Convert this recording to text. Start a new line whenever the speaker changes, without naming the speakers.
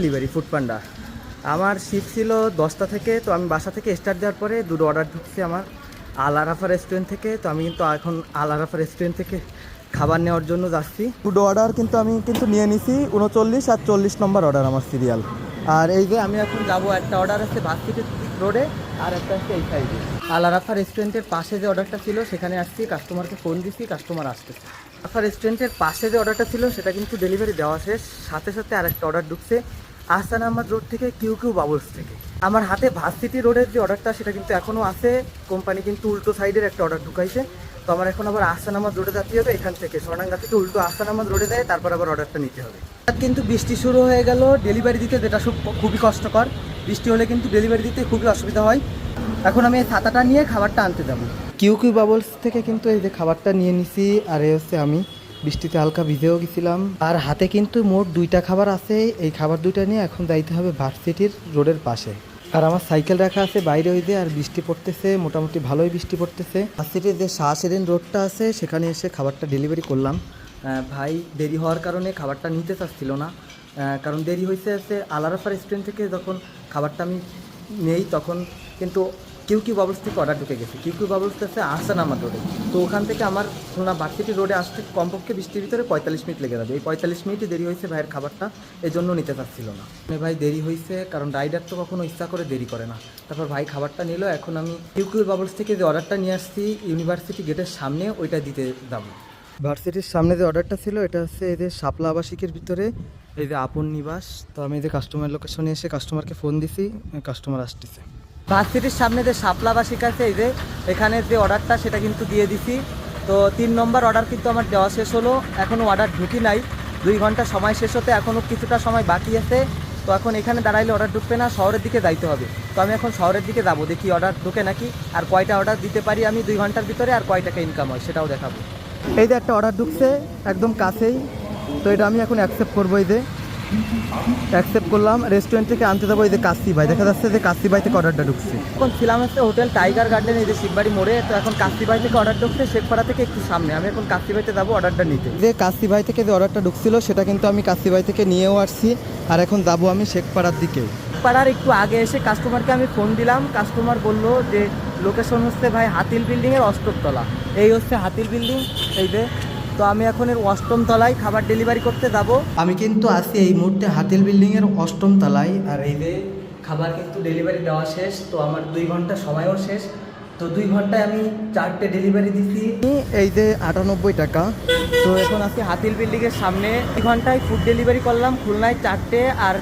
Delivery food পান্ডা। আমার shift ছিল 10টা থেকে, তো আমি বাসা থেকে স্টার্ট দেওয়ার পরে দুটো অর্ডার ঢুকছে আমার আল আরাফা রেস্টুরেন্ট থেকে। তো আমি কিন্তু এখন আল আরাফা রেস্টুরেন্ট থেকে খাবার নেওয়ার জন্য যাচ্ছি। দুটো অর্ডার কিন্তু আমি নিয়ে নিছি, 39 আর 40 নম্বর অর্ডার আমার সিরিয়াল। আর এই যে আমি এখন যাব, একটা অর্ডার আছে ভার্সিটি রোডে আর একটা আছে এই সাইডে। আল আরাফা রেস্টুরেন্টের পাশে যে অর্ডারটা ছিল সেখানে আসছি, কাস্টমারকে ফোন দিছি, কাস্টমার আসতেছে। আরাফা রেস্টুরেন্টের পাশে যে অর্ডারটা ছিল সেটা কিন্তু ডেলিভারি দেওয়া শেষ, সাথে সাথে আরেকটা অর্ডার ঢুকছে আহসান আহমদ রোড থেকে, কিউ কিউ বাবলস থেকে। আমার হাতে ভার্সিটি রোডের যে অর্ডারটা সেটা কিন্তু এখনও আছে, কোম্পানি কিন্তু উল্টো সাইডের একটা অর্ডার ঢুকাইছে। তো আমার এখন আবার আহসান আহমদ রোডে যেতে হবে, এখান থেকে সোনাডাঙ্গা থেকে উল্টো আহসান আহমদ রোডে যায়, তারপর আবার অর্ডারটা নিতে হবে। কিন্তু বৃষ্টি শুরু হয়ে গেল, ডেলিভারি দিতে যেটা খুবই কষ্টকর, বৃষ্টি হলে কিন্তু ডেলিভারি দিতে খুবই অসুবিধা হয়। এখন আমি এই ছাতাটা নিয়ে খাবারটা আনতে যাবো। কিউ কিউ বাবলস থেকে কিন্তু এই যে খাবারটা নিয়ে নিছি, আর এই হচ্ছে আমি বৃষ্টিতে হালকা ভিজেও গেছিলাম। আর হাতে কিন্তু মোট 2টা খাবার আছে, এই খাবার 2টা নিয়ে এখন যাইতে হবে ভার্সিটির রোডের পাশে। আর আমার সাইকেল রাখা আছে বাইরে, ওই যে আর বৃষ্টি পড়তেছে, মোটামুটি ভালোই বৃষ্টি পড়তেছে। ভার্সিটির যে শাহ সেদিন রোডটা আছে সেখানে এসে খাবারটা ডেলিভারি করলাম। ভাই দেরি হওয়ার কারণে খাবারটা নিতে চাচ্ছিল না, কারণ দেরি হয়েছে আল আরাফা রেস্টুরেন্ট থেকে যখন খাবারটা আমি নেই তখন কিন্তু কিউ কিউ বাবলস থেকে অর্ডার ঢুকে গেছে। কিউ কিউ বাবলস আছে আহসান আহমদ রোডে, তো ওখান থেকে আমার খুলনা ভার্সিটি রোডে আসতে কমপক্ষে বৃষ্টির ভিতরে 45 মিনিট লেগে যাবে। এই 45 মিনিটই দেরি হয়েছে ভাইয়ের খাবারটা, এই জন্য নিতে পারছিল না। ভাই দেরি হয়েছে, কারণ রাইডার তো কখনো ইচ্ছা করে দেরি করে না। তারপর ভাই খাবারটা নিল, এখন আমি কিউ কিউ বাবলস থেকে যে অর্ডারটা নিয়ে আসছি ইউনিভার্সিটি গেটের সামনে, ওইটা দিতে যাবো। ভার্সিটির সামনে যে অর্ডারটা ছিল এটা হচ্ছে এই যে শাপলা আবাসিকের ভিতরে এই যে আপন নিবাস। তো আমি এই যে কাস্টমার লোকেশনে এসে কাস্টমারকে ফোন দিছি, কাস্টমার আসতেছে। ভার্সিটির সামনে যে শাপলা আবাসিক আছে এই যে, এখানে যে অর্ডারটা সেটা কিন্তু দিয়ে দিছি। তো 3 নম্বর অর্ডার কিন্তু আমার দেওয়া শেষ হলো, এখনও অর্ডার ঢুকি নাই। 2 ঘন্টা সময় শেষ হতে এখনও কিছুটা সময় বাকি আছে। তো এখন এখানে দাঁড়াইলে অর্ডার ঢুকবে না, শহরের দিকে যাইতে হবে। তো আমি এখন শহরের দিকে যাবো, দেখি অর্ডার ঢুকে নাকি, আর কয়টা অর্ডার দিতে পারি আমি 2 ঘন্টার ভিতরে, আর কয় টাকা ইনকাম হয় সেটাও দেখাবো। এই যে একটা অর্ডার ঢুকছে একদম কাছেই, তো এটা আমি এখন অ্যাকসেপ্ট করবো। এই যে অ্যাকসেপ্ট করলাম, রেস্টুরেন্ট থেকে আনতে যাবো। এই যে কাশি ভাই, দেখা যাচ্ছে যে কাশি ভাই থেকে অর্ডারটা ঢুকছে। এখন ছিলাম হচ্ছে হোটেল টাইগার গার্ডেন, এই যে শিববাড়ি মোড়ে। তো এখন কাশি ভাই থেকে অর্ডার ঢুকছে শেখপাড়া থেকে একটু সামনে, আমি এখন কাশি ভাইতে যাবো অর্ডারটা নিতে। যে কাশি ভাই থেকে যে অর্ডারটা ঢুকছিল সেটা কিন্তু আমি কাশি ভাই থেকে নিয়েও আসছি, আর এখন যাবো আমি শেখপাড়ার দিকে। পাড়ার একটু আগে এসে কাস্টমারকে আমি ফোন দিলাম, কাস্টমার বললো যে লোকেশন হচ্ছে ভাই হাতিল বিল্ডিংয়ের 8ম তলা, এই হচ্ছে হাতিল বিল্ডিং এই যে। তো আমি এখন এর 8ম তলায় খাবার ডেলিভারি করতে যাব। আমি কিন্তু আছি এই মুহূর্তে হাতিল বিল্ডিংয়ের 8ম তলায়, আর এই যে খাবার কিন্তু ডেলিভারি দেওয়া শেষ। তো আমার 2 ঘন্টা সময়ও শেষ, তো 2 ঘন্টায় আমি 4টে ডেলিভারি দিছি, এই যে 98 টাকা। তো এখন আছি হাতিল বিল্ডিংয়ের সামনে, 2 ঘন্টায় ফুড ডেলিভারি করলাম খুলনায় 4টে, আর